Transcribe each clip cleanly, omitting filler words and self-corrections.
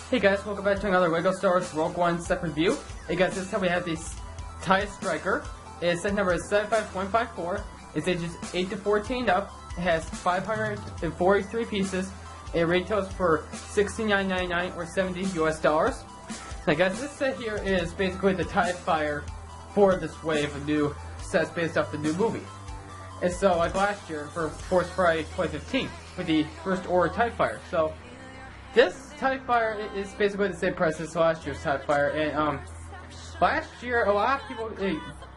Hey guys, welcome back to another LEGO Star Wars Rogue One set review. Hey guys, this time we have the TIE Striker. Its set number is 75154. Its ages 8 to 14 up. It has 543 pieces. It retails for $69.99 or $70 US. Now guys, this set here is basically the TIE Fighter for this wave of new sets based off the new movie. And so, like last year for Force Friday 2015 with the First Order TIE Fighter. So, this TIE Fighter is basically the same price as last year's TIE Fighter, and last year a lot of people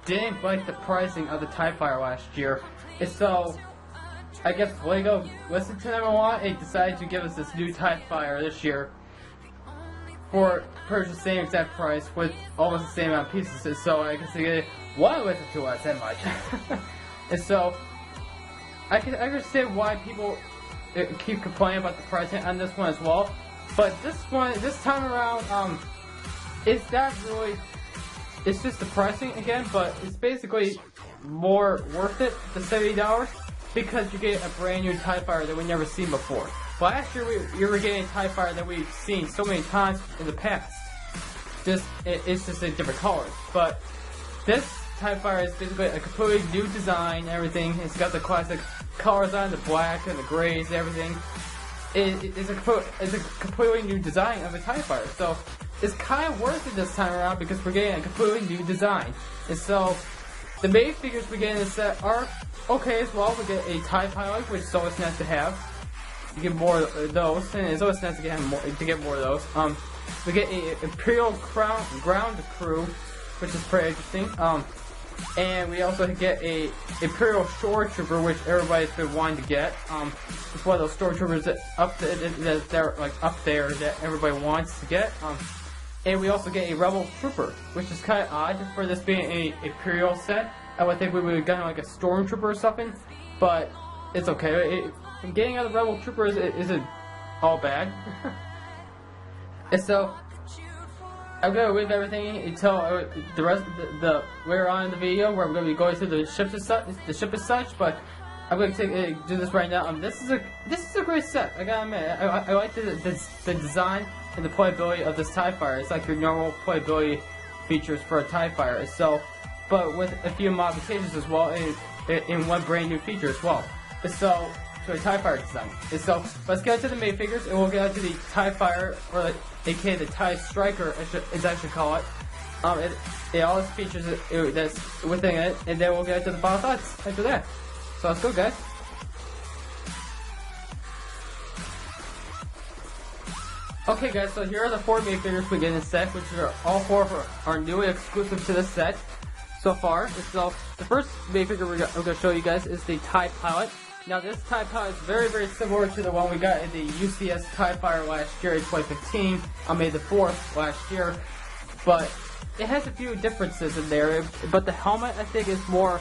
didn't like the pricing of the TIE Fighter last year, and so I guess LEGO listened to them a lot and decided to give us this new TIE Fighter this year for the same exact price with almost the same amount of pieces, and so I guess they didn't want to listen to us that much. And so I can understand why people keep complaining about the pricing on this one as well, but this time around, it's not really, it's just the pricing again, but it's basically more worth it, the $70, because you get a brand new TIE Fighter that we've never seen before. Last year we were getting a TIE Fighter that we've seen so many times in the past, it's just in different colors, but this TIE Fighter is basically a completely new design and everything. It's got the classic colors on, the black and the grays and everything. It's a completely new design of a TIE Fighter. So it's kind of worth it this time around because we're getting a completely new design. And so the main figures we get in this set are okay as well. We get a TIE Pilot, which is always nice to have. You get more of those, and it's always nice to get more of those. We get a Imperial ground crew, which is pretty interesting. And we also get a Imperial Stormtrooper, which everybody's been wanting to get. It's one of those Stormtroopers that like up there that everybody wants to get. And we also get a Rebel Trooper, which is kind of odd for this being a Imperial set. I would think we would have gotten like a Stormtrooper or something, but it's okay. Getting out of Rebel Troopers isn't all bad. And so I'm gonna leave everything until the rest the later on in the video where I'm gonna be going through the ship as such. But I'm gonna do this right now. This is a great set. I gotta admit, I like the design and the playability of this TIE Fighter. It's like your normal playability features for a TIE Fighter. So, but with a few modifications as well, in one brand new feature as well. So a TIE Fighter design. And so let's get into the main figures, and we'll get into the TIE Fighter, or aka the TIE Striker, as I should call it. All its features that's within it, and then we'll get into the final thoughts after that. So let's go, guys. Okay, guys. So here are the 4 main figures we get in this set, which are all 4 are newly exclusive to this set so far. So the first main figure I'm going to show you guys is the TIE Pilot. Now this TIE Pilot is very, very similar to the one we got in the UCS TIE Fighter last year in 2015, on May the 4th last year, but it has a few differences in there. But the helmet, I think, is more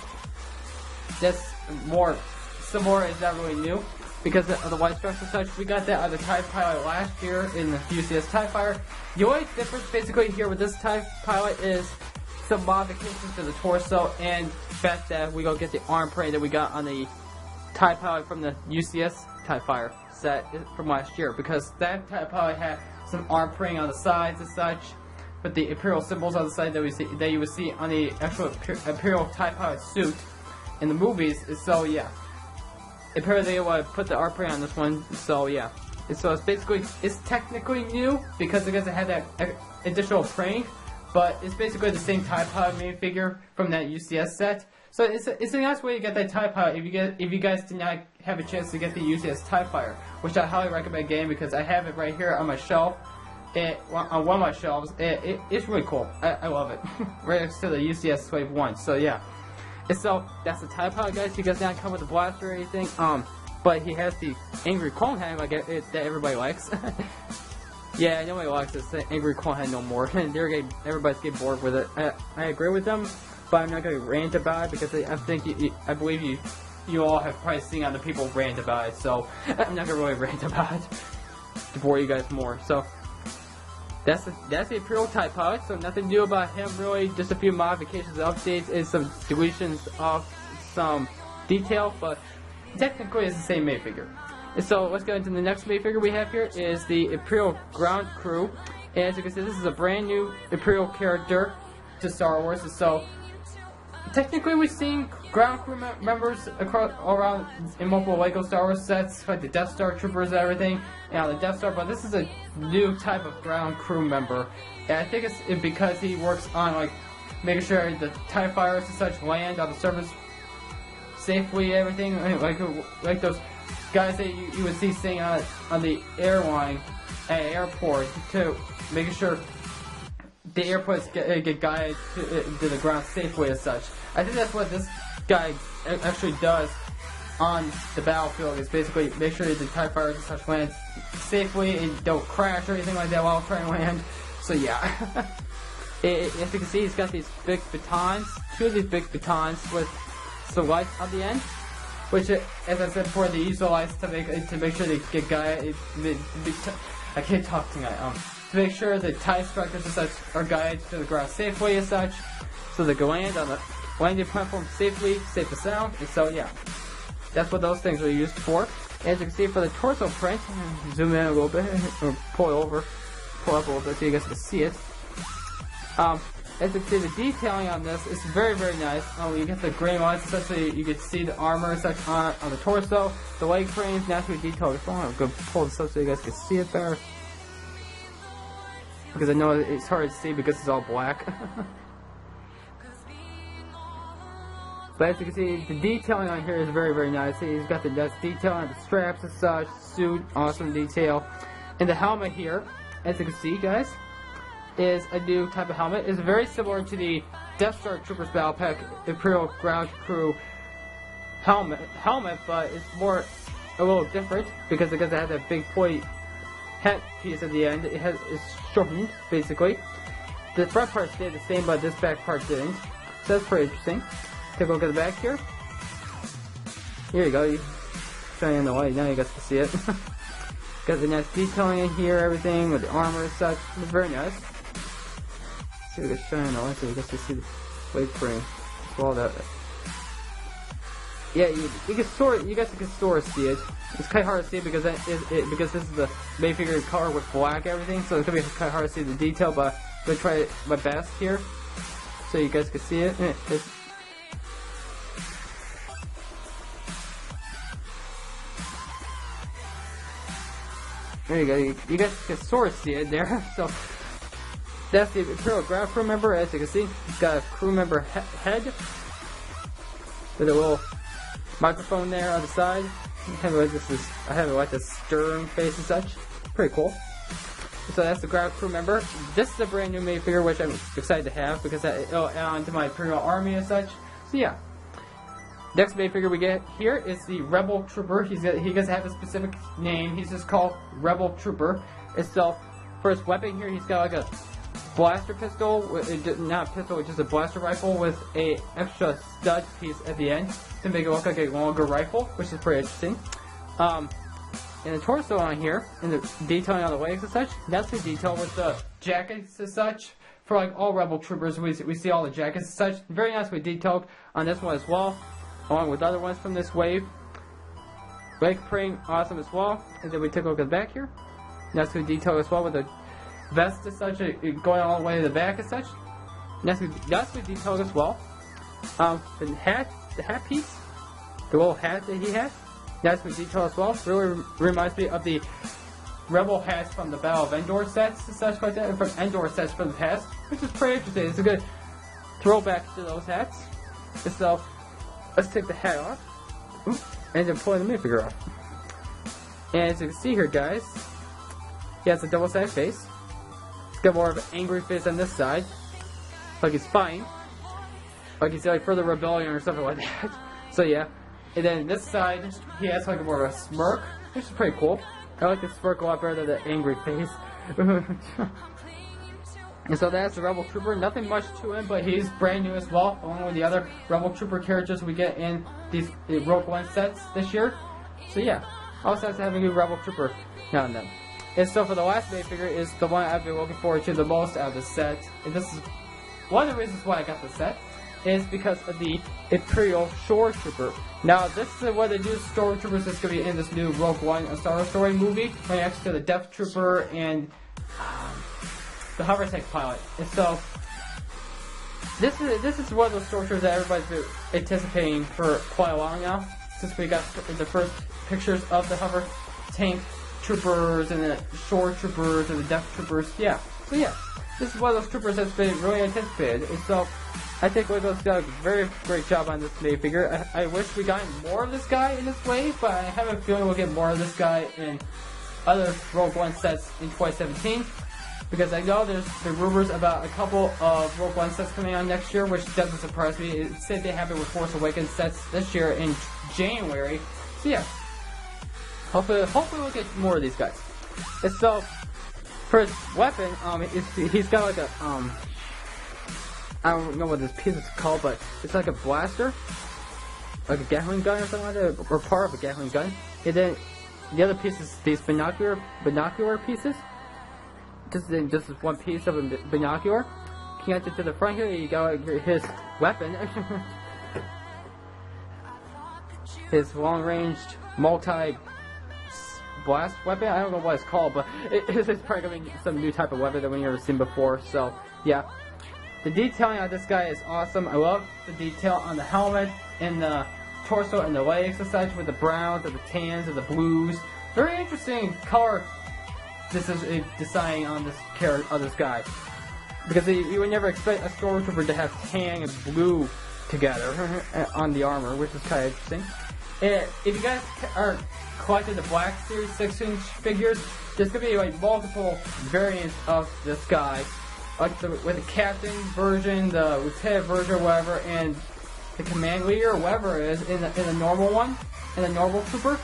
similar. It's not really new because of the white stripes and such. We got that on the TIE Pilot last year in the UCS TIE Fighter. The only difference basically here with this TIE Pilot is some modifications to the torso and the fact that we go get the arm prey that we got on the TIE Pilot from the UCS TIE Fighter set from last year, because that TIE Pilot had some arm preying on the sides and such, with the Imperial symbols on the side that you would see on the actual Imperial TIE Pilot suit in the movies. So yeah, Imperial, they want to put the arm prey on this one. So yeah, so it's technically new because it had that additional preying, but it's basically the same TIE Pilot main figure from that UCS set. So it's a nice way to get that TIE Pilot if you guys did not have a chance to get the UCS TIE Fighter, which I highly recommend getting because I have it right here on my shelf, on one of my shelves. It's really cool. I love it. Right next to the UCS Wave 1. So yeah. And so that's the TIE Pilot, guys. He does not come with a blaster or anything. But he has the angry clone head that everybody likes. Yeah, nobody likes this angry clone head no more. Everybody's getting bored with it. I agree with them. But I'm not going to rant about it because I believe you all have probably seen other people rant about it, so I'm not going to really rant about it to bore you guys more. So that's the Imperial TIE Pilot, so nothing new about him really, just a few modifications, updates, and some deletions of some detail, but technically it's the same main figure. And so let's go into the next minifigure we have here is the Imperial ground crew. And as you can see, this is a brand new Imperial character to Star Wars. And so technically we've seen ground crew members across all around in multiple Lego Star Wars sets, like the Death Star troopers and everything, and the Death Star, but this is a new type of ground crew member. And I think it's because he works on like making sure the TIE fighters and such land on the surface safely, everything, like those guys that you would see staying on the airline at an airport, to making sure the airports get guided to the ground safely as such. I think that's what this guy actually does on the battlefield, is basically make sure that the TIE fighters and such land safely and don't crash or anything like that while trying to land. So yeah. As you can see, he's got these big batons, 2 of these big batons with some lights on the end, which, as I said before, they use the lights to make sure they get guided. I can't talk tonight. To make sure the TIE strikers and such are guided to the ground safely as such, so they can land on the landing platform safely, safe and sound. And so yeah, that's what those things are used for. As you can see for the torso print, zoom in a little bit or pull up a little bit so you guys can see it. As you can see, the detailing on this is very, very nice. You get the gray lines, essentially you can see the armor and such on the torso. The leg frames naturally detailed. I'm going to pull this up so you guys can see it better, because I know it's hard to see because it's all black. But as you can see, the detailing on here is very, very nice. He's got the nice detail on the straps and such, suit, awesome detail. And the helmet here, as you can see, guys, is a new type of helmet. It's very similar to the Death Star Troopers Battle Pack Imperial Ground Crew helmet, but it's a little different because it has that big pointy head piece at the end. It's shortened, basically. The front part stayed the same, but this back part didn't. So that's pretty interesting. Take a look at the back here. Here you go. Showing in the light. Now you guys can see it. Got the nice detailing in here, everything with the armor and such. It's very nice. See if I can shine in the light so you guys can see the weight frame. All that. Yeah, you guys can sort of see it. It's kind of hard to see because because this is the main figure color with black everything, so it's gonna be kind of hard to see the detail. But I'm gonna try my best here so you guys can see it. There you go. You guys can sort of see it there. So that's the Imperial ground crew member. As you can see, he's got a crew member head with a little microphone there on the side. I have it like a stern face and such. Pretty cool. So that's the ground crew member. This is a brand new minifigure, which I'm excited to have because it'll add on to my Imperial army and such. So yeah. Next minifigure we get here is the Rebel Trooper. He doesn't have a specific name. He's just called Rebel Trooper itself. For his weapon here, he's got like a blaster pistol, not a pistol, just a blaster rifle with a extra stud piece at the end to make it look like a longer rifle, which is pretty interesting. And the torso on here, and the detailing on the legs and such, that's the detail with the jackets and such. For like all Rebel Troopers, we see all the jackets and such. Very nicely detailed on this one as well, along with other ones from this wave. Leg frame, awesome as well. And then we take a look at the back here. Nicely detailed as well with the vest and such, going all the way to the back and such. Nicely detailed as well. The hat piece, the little hat that he has, nicely detailed as well. Really reminds me of the Rebel hats from the Battle of Endor sets and such like that, and from Endor sets from the past, which is pretty interesting. It's a good throwback to those hats. So let's take the hat off, and then pull the minifigure off. And as you can see here, guys, he has a double-sided face. He's got more of an angry face on this side, like he's fighting, like he's like for the rebellion or something like that. So yeah, and then this side he has like more of a smirk, which is pretty cool. I like the smirk a lot better than the angry face. And so that's the Rebel Trooper. Nothing much to him, but he's brand new as well, along with the other Rebel Trooper characters we get in these Rogue One sets this year. So yeah, also nice to have a new Rebel Trooper now and then. And so for the last minifigure is the one I've been looking forward to the most out of the set. And this is one of the reasons why I got the set. is because of the Imperial Shore Trooper. Now, this is one of the new stormtroopers that's going to be in this new Rogue One, a Star Wars story movie, right next to the Death Trooper and the hovertech pilot. And so, this is one of those stormtroopers that everybody's been anticipating for quite a while now, since we got the first pictures of the hover tank troopers and the shore troopers and the Death Troopers. Yeah, so yeah, this is one of those troopers that's been really anticipated. And so, I think Lego's done a very great job on this minifigure. I wish we got more of this guy in this wave, but I have a feeling we'll get more of this guy in other Rogue One sets in 2017. Because I know there's the rumors about a couple of Rogue One sets coming out next year, which doesn't surprise me. It said they have it with Force Awakens sets this year in January. So yeah, hopefully we'll get more of these guys. And so, for his weapon, he's got like a, I don't know what this piece is called, but it's like a blaster, like a Gatling gun or something like that, or part of a Gatling gun. And then the other piece is these binocular pieces. This is one piece of a binocular. Connected to the front here, you got his weapon, his long-ranged multi-blast weapon. I don't know what it's called, but it's probably gonna be some new type of weapon that we've never seen before. So yeah. The detailing on this guy is awesome. I love the detail on the helmet and the torso and the legs and such, with the browns and the tans and the blues. Very interesting color. This is a design on this character, on this guy, because you would never expect a stormtrooper to have tan and blue together on the armor, which is kind of interesting. And if you guys are collecting the Black Series 6-inch figures, there's gonna be like multiple variants of this guy. Like with the captain version, the lieutenant version, or whatever, and the command leader, or whatever it is, in the normal one, in the normal trooper.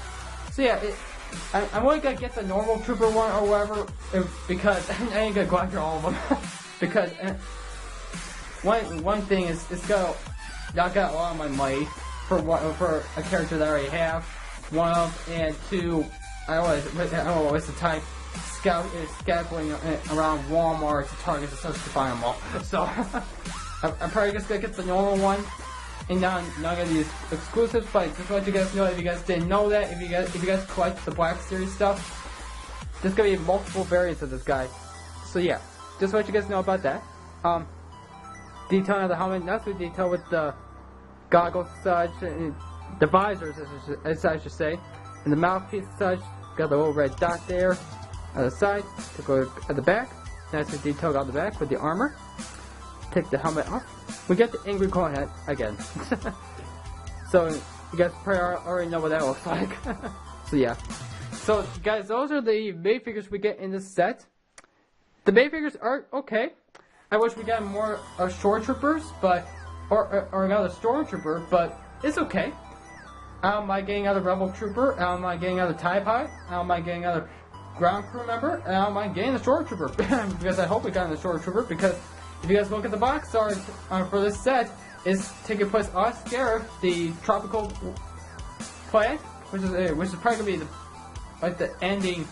So yeah, I'm only gonna get the normal trooper one or whatever, because I ain't gonna go after all of them. Because one thing is, y'all got a lot of my money for a character that I already have. One of, and two, I don't know, waste the time scouting around Walmart to Target to search to find them all. So I'm probably just gonna get the normal one and not get these exclusives. But just want you guys know, if you guys didn't know that, if you guys collect the Black Series stuff, there's gonna be multiple variants of this guy. So yeah, just want you guys know about that. Detailing of the helmet, not so detailed with the goggles and such, and the visors as I should say, and the mouthpiece and such. Got the little red dot there on the side, to go at the back. That's the detail on the back with the armor. Take the helmet off. We get the angry claw head again. So you guys probably already know what that looks like. So yeah. So guys, those are the minifigures we get in this set. The minifigures are okay. I wish we got more shore troopers, but or another stormtrooper, but it's okay. I don't mind getting another rebel trooper. I don't mind getting another TIE pilot. I don't mind getting another ground crew member, and I don't mind getting the stormtrooper. Because I hope we got the stormtrooper, because if you guys look at the box art for this set, it's taking place on Scarif, the tropical planet, which is probably gonna be the ending,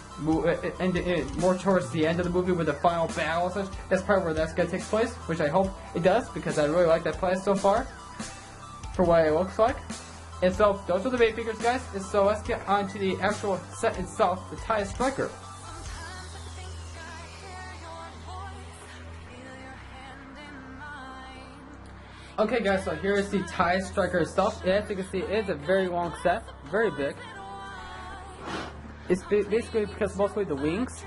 more towards the end of the movie with the final battle. Such. That's probably where that's gonna take place, which I hope it does, because I really like that planet so far, for what it looks like. And so, those are the minifigures, guys. And so, let's get on to the actual set itself, the TIE Striker. Okay, guys, so here is the TIE Striker itself. As you can see, it is a very long set, very big. It's basically because mostly the wings.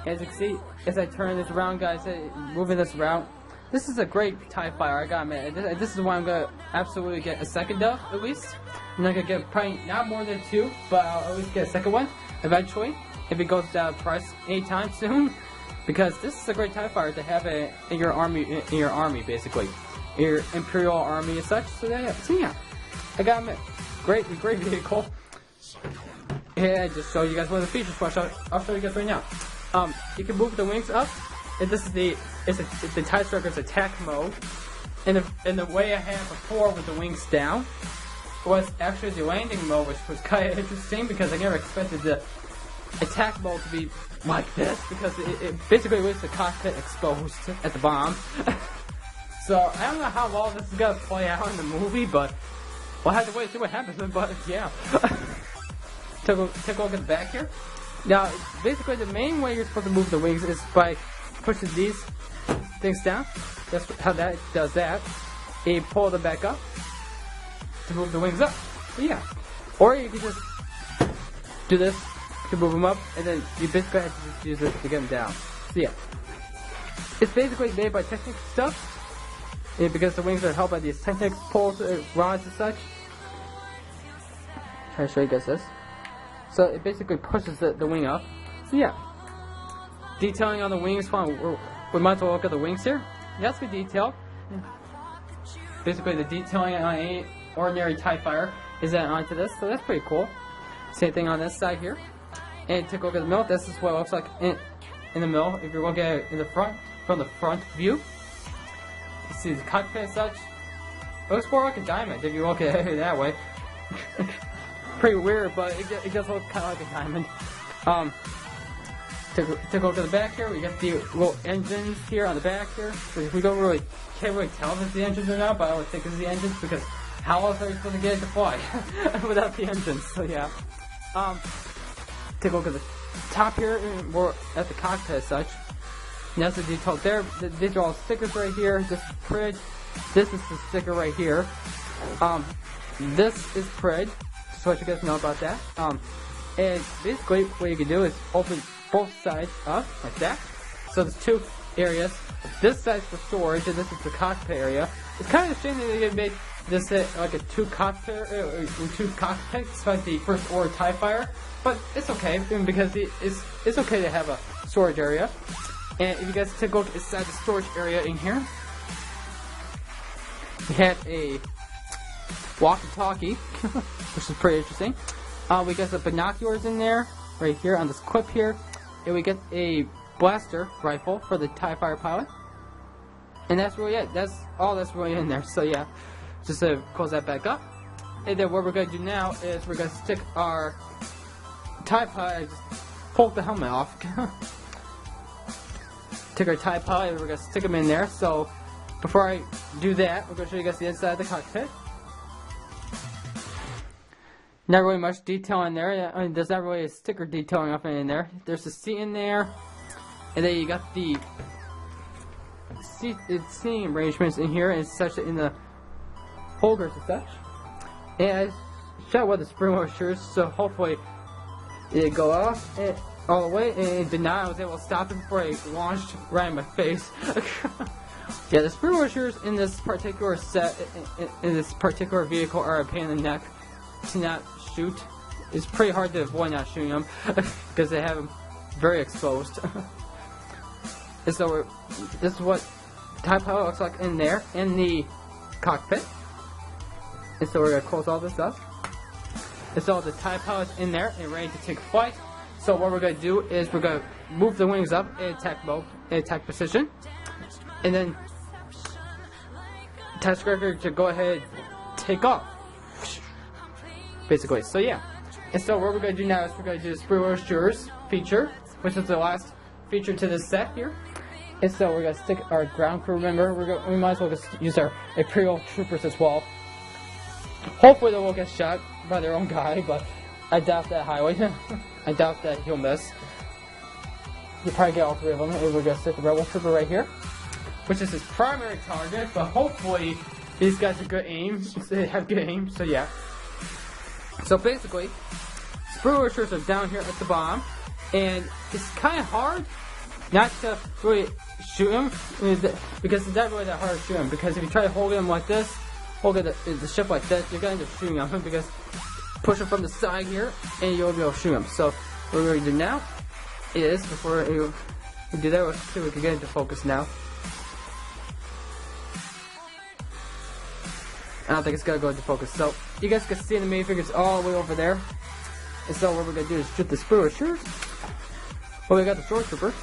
As you can see, as I turn this around, guys, moving this around, this is a great TIE fighter, I gotta admit. This is one I'm gonna absolutely get a second of, at least. I'm not gonna get probably not more than 2, but I'll at least get a second one eventually, if it goes down in price anytime soon. Because this is a great TIE fighter to have in your army, basically, your Imperial army and such. So yeah, I gotta admit, great vehicle. And I just show you guys one of the features. I'll show you guys right now. You can move the wings up, and this is the TIE Striker's attack mode. And the way I had before with the wings down was actually the landing mode, which was kind of interesting because I never expected the attack mode to be like this, because it basically leaves the cockpit exposed at the bottom. So I don't know how well this is gonna play out in the movie, but we'll have to wait and see what happens. But yeah, take a look at the back here. Now, basically, the main way you're supposed to move the wings is by pushing these things down. That's how that does that. And you pull them back up to move the wings up. So yeah, or you can just do this to move them up, and then you basically have to just use this to get them down. So yeah, it's basically made by Technic stuff. Yeah, because the wings are held by these Technic poles, rods and such. Try to show you guys this. So it basically pushes the wing up. So yeah, detailing on the wings. We might as well look at the wings here. Yeah, that's good detail. Yeah. Basically, the detailing on any ordinary TIE fighter is added onto this, so that's pretty cool. Same thing on this side here. And take a look at the middle. This is what it looks like in the middle. If you're looking at it in the front, from the front view, you see the cockpit and such. It looks more like a diamond if you look at it that way. Pretty weird, but it does look kind of like a diamond. Take a look at the back here. We got the little engines here on the back here. So we can't really tell if it's the engines or not, but I would think it's the engines because how else are you supposed to get it to fly without the engines? So yeah. Take a look at the top here, and we're at the cockpit as such. And that's the detail there. These are all stickers right here. This is Prid. This is the sticker right here. This is Prid. Just to let you guys know about that. And basically what you can do is open both sides up like that. So there's two areas. This side's for storage, and this is the cockpit area. It's kind of a shame that they made this like a two cockpits like the First Order TIE Fighter, but it's okay because it's okay to have a storage area. And if you guys take a look inside the storage area in here, we have a walkie-talkie, which is pretty interesting. We got some binoculars in there, right here on this clip here, and we get a blaster rifle for the TIE Fighter pilot. And that's really it. That's all that's really in there. So yeah, just to close that back up. And then what we're going to do now is we're going to stick our TIE pilot, just pull the helmet off. Take our TIE pilot and we're going to stick them in there. So before I do that, we're going to show you guys the inside of the cockpit. Not really much detail in there. I mean, there's not really a sticker detailing off in there. There's a seat in there. And then you got the seating arrangements in here, and such in the holders and such. And I shot with the spring washers, so hopefully it go off all the way. And did not. I was able to stop it before it launched right in my face. Yeah, the spring washers in this particular set, in this particular vehicle, are a pain in the neck to not shoot. It's pretty hard to avoid not shooting them because they have them very exposed. And so this is what TIE pilot looks like in there, in the cockpit. And so we're going to close all this up. And so the TIE pilot's in there and ready to take flight. So what we're going to do is we're going to move the wings up in attack mode, in attack position. And then TIE Striker to go ahead and take off. Basically, so yeah. And so what we're going to do now is we're going to do the Spruce feature, which is the last feature to this set here. And so we're going to stick our ground crew member. We might as well just use our Imperial troopers as well. Hopefully they won't get shot by their own guy, but I doubt that highly. I doubt that he'll miss. You'll probably get all three of them. And we're going to stick the rebel trooper right here, which is his primary target, but hopefully these guys are good aim. They have good aim, so yeah. So basically, Sprucers are down here at the bottom, and it's kind of hard not to really shoot him, because it's not really that hard to shoot him, because if you try to hold him like this, hold the ship like this, you're going to end up shooting him, because push him from the side here, and you'll be able to shoot him. So what we're going to do now is, before we do that, let's see if we can get into focus now. I don't think it's going to go into focus. So you guys can see the minifigures all the way over there. And so what we're going to do is shoot the Sprucers. Well, we got the Stormtrooper.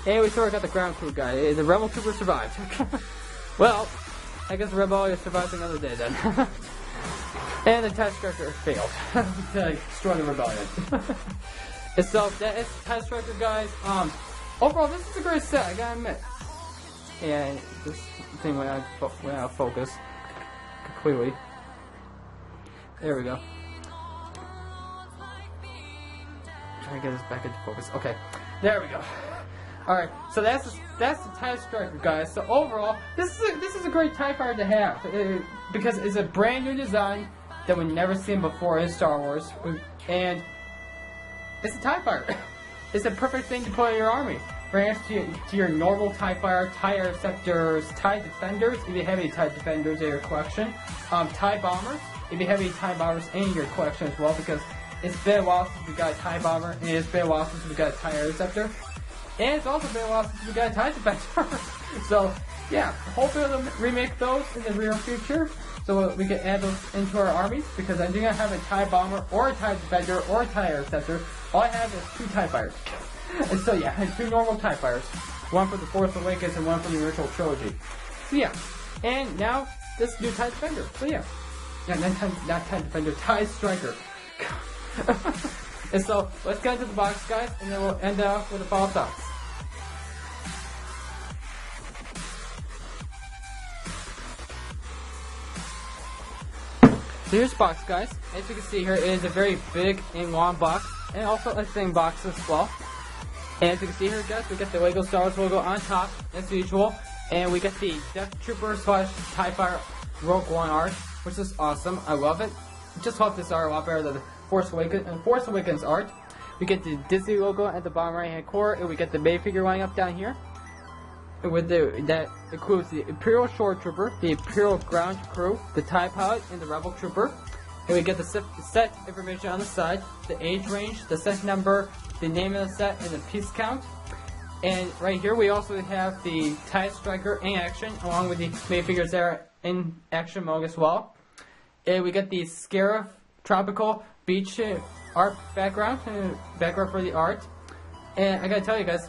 And we sort of got the ground crew guy. The Rebel Trooper survived. Well, I guess the Rebellion survives another day then. And the TIE Striker failed to destroy the Rebellion. And so that is TIE Striker, guys. Overall, this is a great set, I gotta admit. and this thing went out of focus completely. There we go. Trying to get this back into focus. Okay, there we go. All right, so that's the TIE Striker, guys. So overall, this is a great TIE Fighter to have because it's a brand new design that we've never seen before in Star Wars, and it's a TIE Fighter. It's a perfect thing to put in your army. Right next to your normal TIE Fighter, TIE Interceptors, TIE Defenders, if you have any TIE Defenders in your collection, TIE Bombers, if you have any TIE Bombers in your collection as well, because it's been a while since we got a TIE Bomber, and it's been a while since we got a TIE Interceptor, and it's also been a while since we got a TIE Defender. So, yeah, hopefully they'll remake those in the near future, so we can add those into our armies, because I do not have a TIE Bomber, or a TIE Defender, or a TIE Interceptor. All I have is 2 TIE Fighters. And so yeah, I had 2 normal TIE Fighters. One for the Force Awakens and one for the original trilogy. So yeah, and now this new TIE Defender. So yeah, not TIE Defender, TIE Striker. And so let's get into the box, guys, and then we'll end off with the final thoughts. So here's the box, guys. As you can see here, it is a very big and long box, and also a thin box as well. And as you can see here, guys, we got the Lego Star Wars logo on top, as usual. And we got the Death Trooper / TIE Fighter Rogue One art, which is awesome. I love it. Just love this art a lot better than the Force Awakens art. We get the Disney logo at the bottom right hand corner, and we get the May figure lining up down here. And with that includes the Imperial Shore Trooper, the Imperial Ground Crew, the TIE Pilot, and the Rebel Trooper. And we get the set information on the side, the age range, the set number, the name of the set, and the piece count. And right here we also have the TIE Striker in action, along with the minifigures that are in action mode as well. And we get the Scarif Tropical Beach art background for the art. And I gotta tell you guys,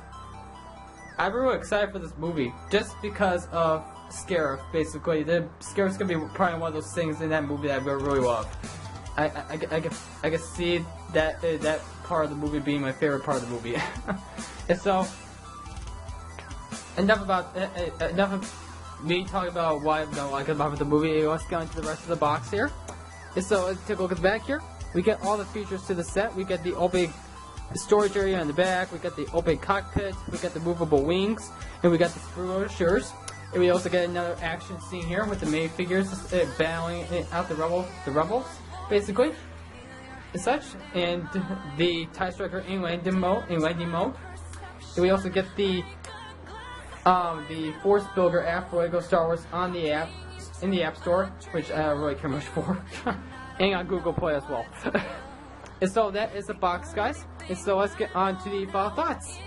I'm really excited for this movie, just because of Scarif, basically. The Scarif's gonna be probably one of those things in that movie that I really love. I can see that part of the movie being my favorite part of the movie. And so, enough of me talking about why I don't like about the movie. Let's go into the rest of the box here. And so let's take a look at the back here. We get all the features to the set. We get the open storage area in the back. We got the open cockpit. We got the movable wings, and we got the screw-loaded shores. And we also get another action scene here with the minifigures battling out the rebels, basically, and such. And the TIE Striker in landing mode. And we also get the Force Builder app for Lego Star Wars on the app in the App Store, which I don't really care much for, and on Google Play as well. And so that is the box, guys. And so let's get on to the final thoughts.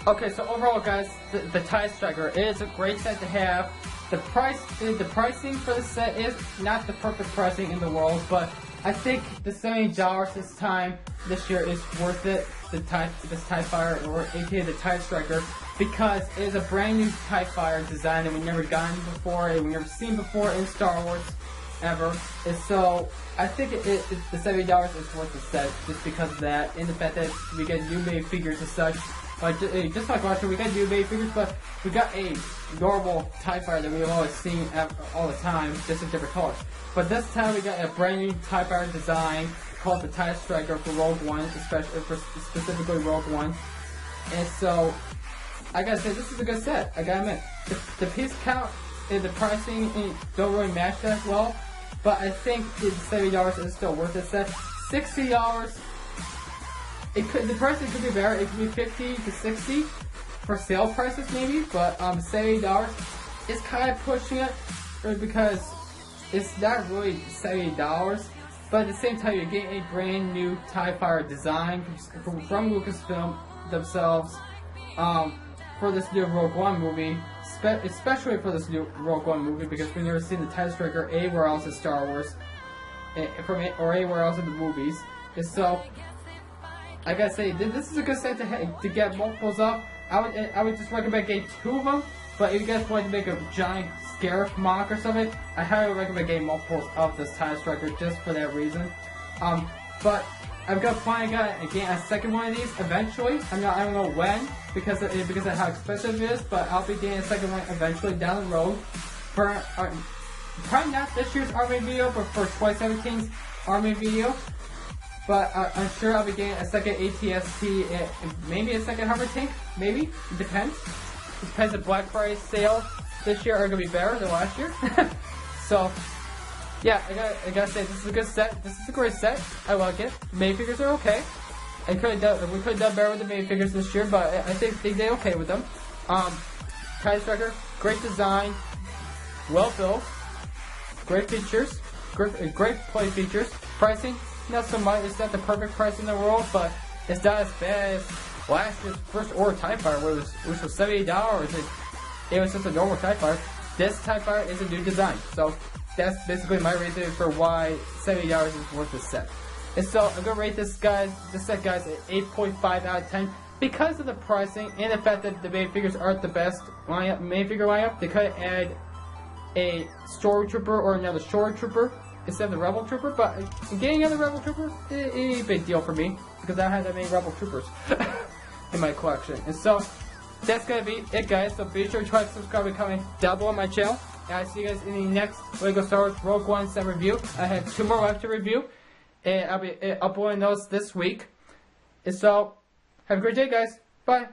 Okay, so overall, guys, the TIE Striker is a great set to have. The pricing for the set is not the perfect pricing in the world, but I think the $70 this year is worth it. This TIE Fighter, or aka the TIE Striker, because it is a brand new TIE Fighter design that we've never gotten before, and we've never seen before in Star Wars ever. And so I think the $70 is worth the set just because of that, and the fact that we get new made figures and such. Just like last year, we got new made figures, but we got a normal TIE Fighter that we've always seen all the time, just in different colors. But this time we got a brand new TIE Fighter design called the TIE Striker for Rogue One, specifically Rogue One. And so, I gotta say, this is a good set. I gotta admit, the piece count and the pricing don't really match that well, but I think the $70 is still worth the set. $60. The pricing could be better. It could be $50 to $60 for sale prices maybe, but $70 is kind of pushing it because it's not really $70. But at the same time, you're getting a brand new TIE Fighter design from Lucasfilm themselves for this new Rogue One movie, especially for this new Rogue One movie, because we've never seen the TIE Striker anywhere else in Star Wars, or anywhere else in the movies. And so, I gotta say, this is a good set to get multiples of. I would just recommend getting 2 of them, but if you guys want to make a giant Scarif mock or something, I highly recommend getting multiples of this TIE Striker just for that reason. but I've got planning on getting a second one of these eventually. I don't know when because of how expensive it is, but I'll be getting a second one eventually down the road. For probably not this year's army video, but for 2017's army video. But I'm sure I'll be getting a second ATST, maybe a second hover tank, maybe. It depends. It depends if Black Friday sales this year are going to be better than last year. So, yeah, I gotta say, this is a good set. This is a great set. I like it. Minifigures are okay. We could have done better with the minifigures this year, but I think they did okay with them. TIE Striker, great design, well built, great features, great play features. Pricing, not so much. It's not the perfect price in the world, but it's not as bad as last year's First Order TIE Fighter, which was $78. It was just a normal TIE Fighter. This TIE Fighter is a new design, so that's basically my reason for why $70 is worth this set. And so I'm gonna rate this set, guys, at 8.5 out of 10 because of the pricing and the fact that the minifigures aren't the best minifigure lineup. They could add a Stormtrooper or another Stormtrooper instead of the Rebel Trooper, but getting another Rebel Trooper ain't a big deal for me because I don't have that many Rebel Troopers in my collection. And so that's gonna be it, guys. So be sure to try to subscribe and comment down below on my channel. And I'll see you guys in the next LEGO Star Wars Rogue One set review. I have 2 more left to review, and I'll be uploading those this week. And so, have a great day, guys. Bye.